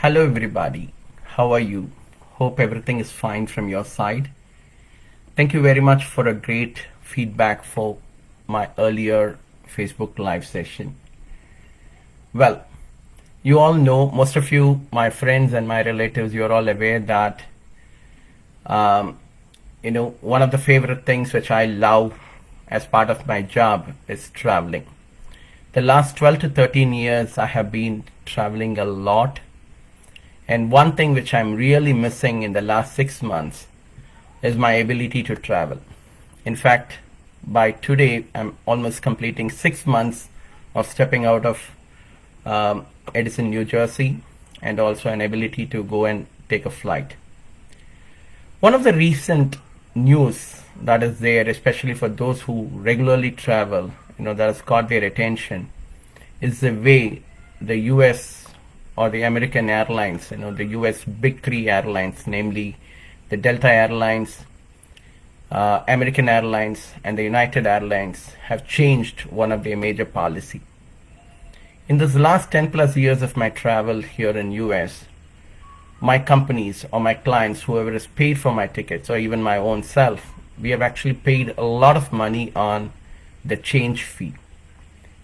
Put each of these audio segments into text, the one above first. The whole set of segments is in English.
Hello, everybody. How are you? Hope everything is fine from your side. Thank you very much for a great feedback for my earlier Facebook Live session. Well, you all know, most of you, my friends and my relatives, you're all aware that, um, one of the favorite things which I love as part of my job is traveling. The last 12 to 13 years, I have been traveling a lot. And one thing which I'm really missing in the last 6 months is my ability to travel. In fact, by today, I'm almost completing 6 months of stepping out of Edison, New Jersey, and also an ability to go and take a flight. One of the recent news that is there, especially for those who regularly travel, that has caught their attention, is the way the US or the American Airlines, the US big three airlines, namely the Delta Airlines, American Airlines, and the United Airlines, have changed one of their major policy. In this last 10 plus years of my travel here in US, my companies or my clients, whoever has paid for my tickets or even my own self, we have actually paid a lot of money on the change fee.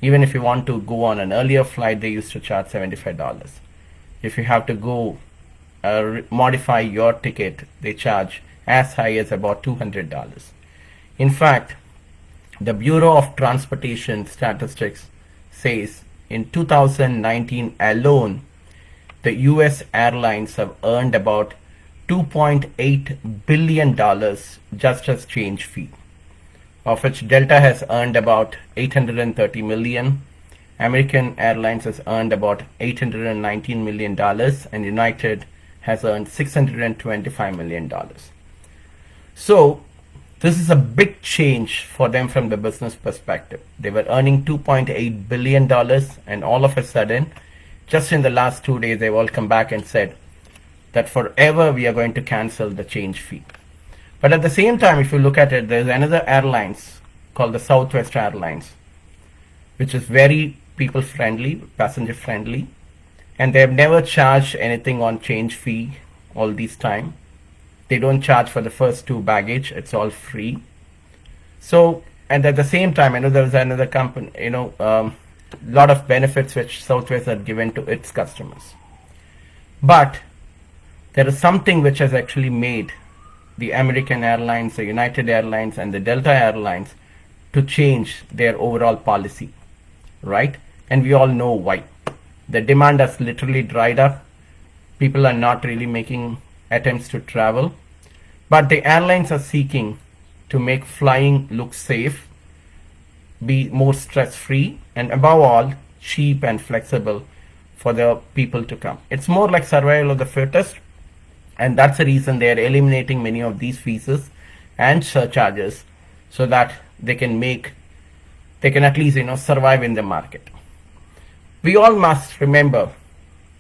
Even if you want to go on an earlier flight, they used to charge $75. If you have to go modify your ticket, they charge as high as about $200. In fact, the Bureau of Transportation Statistics says in 2019 alone, the US airlines have earned about $2.8 billion just as change fee, of which Delta has earned about 830 million, American Airlines has earned about $819 million, and United has earned $625 million. So this is a big change for them from the business perspective. They were earning $2.8 billion, and all of a sudden, just in the last 2 days, they've all come back and said that forever we are going to cancel the change fee. But at the same time, if you look at it, there's another airlines called the Southwest Airlines, which is very people friendly, passenger friendly, and they have never charged anything on change fee all this time. They don't charge for the first two baggage, it's all free. So, and at the same time, I know there was another company, lot of benefits which Southwest had given to its customers. But there is something which has actually made the American Airlines, the United Airlines, and the Delta Airlines to change their overall policy, right? And we all know why. The demand has literally dried up. People are not really making attempts to travel, but the airlines are seeking to make flying look safe, be more stress-free, and above all, cheap and flexible for the people to come. It's more like survival of the fittest, and that's the reason they are eliminating many of these fees and surcharges so that they can at least survive in the market. We all must remember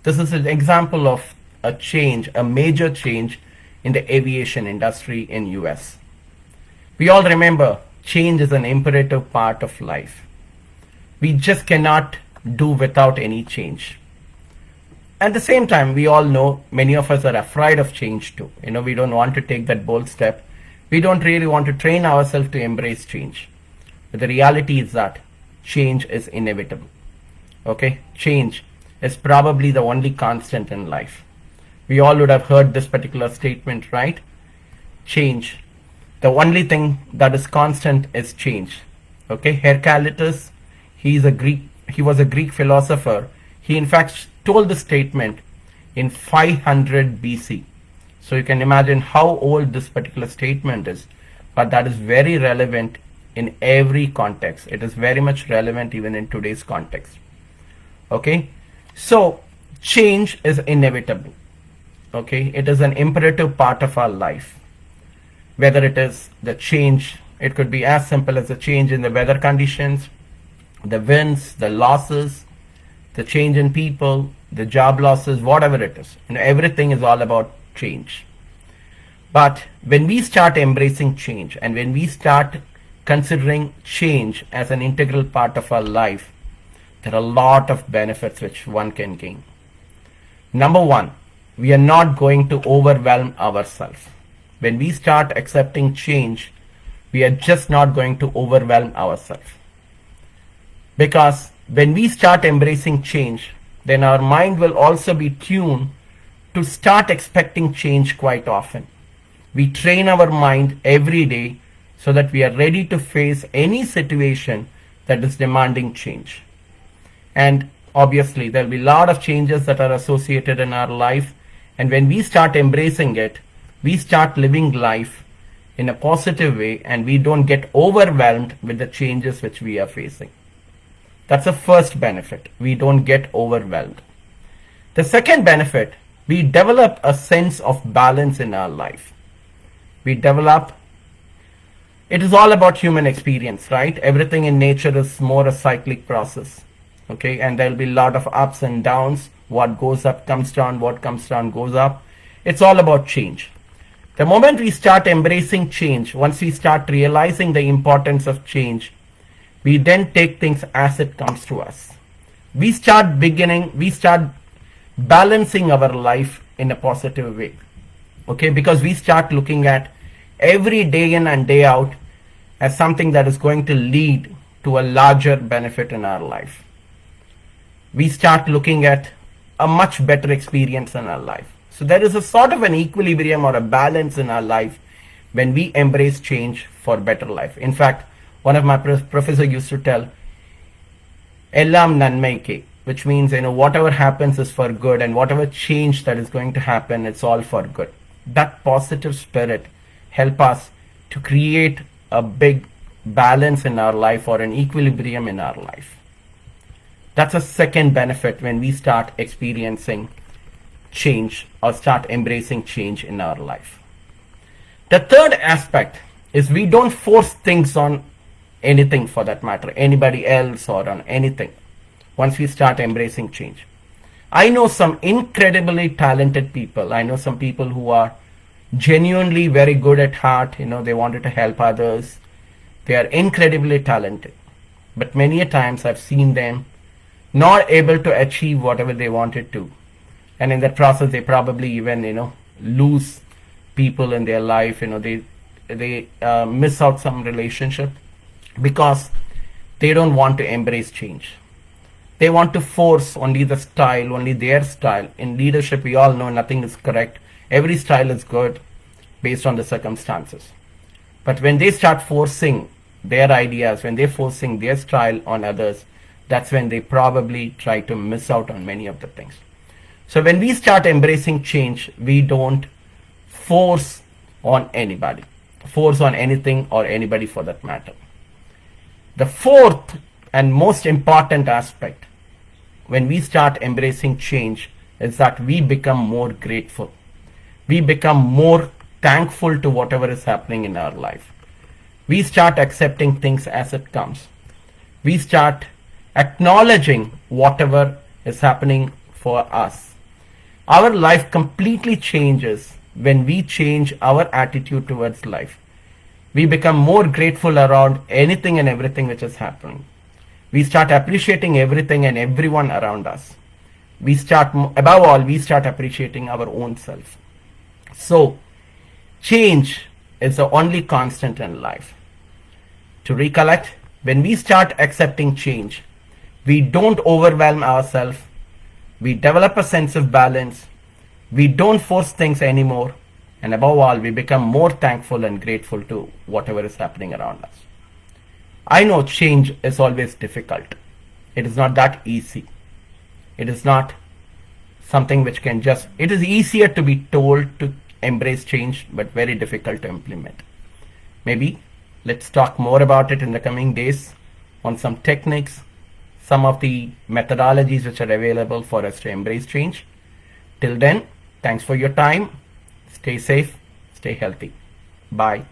this is an example of a major change in the aviation industry in US. We all remember change is an imperative part of life. We just cannot do without any change. At the same time, we all know many of us are afraid of change too. We don't want to take that bold step. We don't really want to train ourselves to embrace change. But the reality is that change is inevitable. Okay? Change is probably the only constant in life. We all would have heard this particular statement, right? Change. The only thing that is constant is change. Okay? Heraclitus, he was a Greek philosopher. He in fact told the statement in 500 BC. So you can imagine how old this particular statement is, but that is very relevant in every context. It is very much relevant even in today's context. Okay, so change is inevitable. Okay, it is an imperative part of our life. Whether it is the change, it could be as simple as a change in the weather conditions, the wins, the losses, the change in people, the job losses, whatever it is. Everything is all about change. But when we start embracing change and when we start considering change as an integral part of our life, there are a lot of benefits which one can gain. Number one, we are not going to overwhelm ourselves. When we start accepting change, we are just not going to overwhelm ourselves. Because when we start embracing change, then our mind will also be tuned to start expecting change quite often. We train our mind every day so that we are ready to face any situation that is demanding change. And obviously, there will be a lot of changes that are associated in our life. And when we start embracing it, we start living life in a positive way and we don't get overwhelmed with the changes which we are facing. That's the first benefit. We don't get overwhelmed. The second benefit, we develop a sense of balance in our life. It is all about human experience, right? Everything in nature is more a cyclic process. Okay, and there'll be a lot of ups and downs. What goes up comes down, what comes down goes up. It's all about change. The moment we start embracing change, once we start realizing the importance of change, we then take things as it comes to us. We start balancing our life in a positive way. Okay, because we start looking at every day in and day out as something that is going to lead to a larger benefit in our life. We start looking at a much better experience in our life. So there is a sort of an equilibrium or a balance in our life when we embrace change for better life. In fact, one of my professors used to tell, "Ellam nanmaike," which means, whatever happens is for good, and whatever change that is going to happen, it's all for good. That positive spirit help us to create a big balance in our life or an equilibrium in our life. That's a second benefit when we start experiencing change or start embracing change in our life. The third aspect is we don't force things on anything, for that matter, anybody else or on anything, once we start embracing change. I know some incredibly talented people. I know some people who are genuinely very good at heart. They wanted to help others. They are incredibly talented. But many a times I've seen them not able to achieve whatever they wanted to. And in that process, they probably even, lose people in their life. They miss out some relationship because they don't want to embrace change. They want to force only the style, only their style. In leadership, we all know nothing is correct. Every style is good based on the circumstances. But when they start forcing their ideas, when they're forcing their style on others, that's when they probably try to miss out on many of the things. So when we start embracing change, we don't force on anybody, force on anything or anybody for that matter. The fourth and most important aspect when we start embracing change is that we become more grateful. We become more thankful to whatever is happening in our life. We start accepting things as it comes. We start acknowledging whatever is happening for us. Our life completely changes when we change our attitude towards life. We become more grateful around anything and everything which is happening. We start appreciating everything and everyone around us. Above all, we start appreciating our own self. So, change is the only constant in life. To recollect, when we start accepting change, we don't overwhelm ourselves. We develop a sense of balance. We don't force things anymore. And above all, we become more thankful and grateful to whatever is happening around us. I know change is always difficult. It is not that easy. It is not something which it is easier to be told to embrace change, but very difficult to implement. Maybe let's talk more about it in the coming days on some techniques, some of the methodologies which are available for us to embrace change. Till then, thanks for your time. Stay safe, stay healthy. Bye.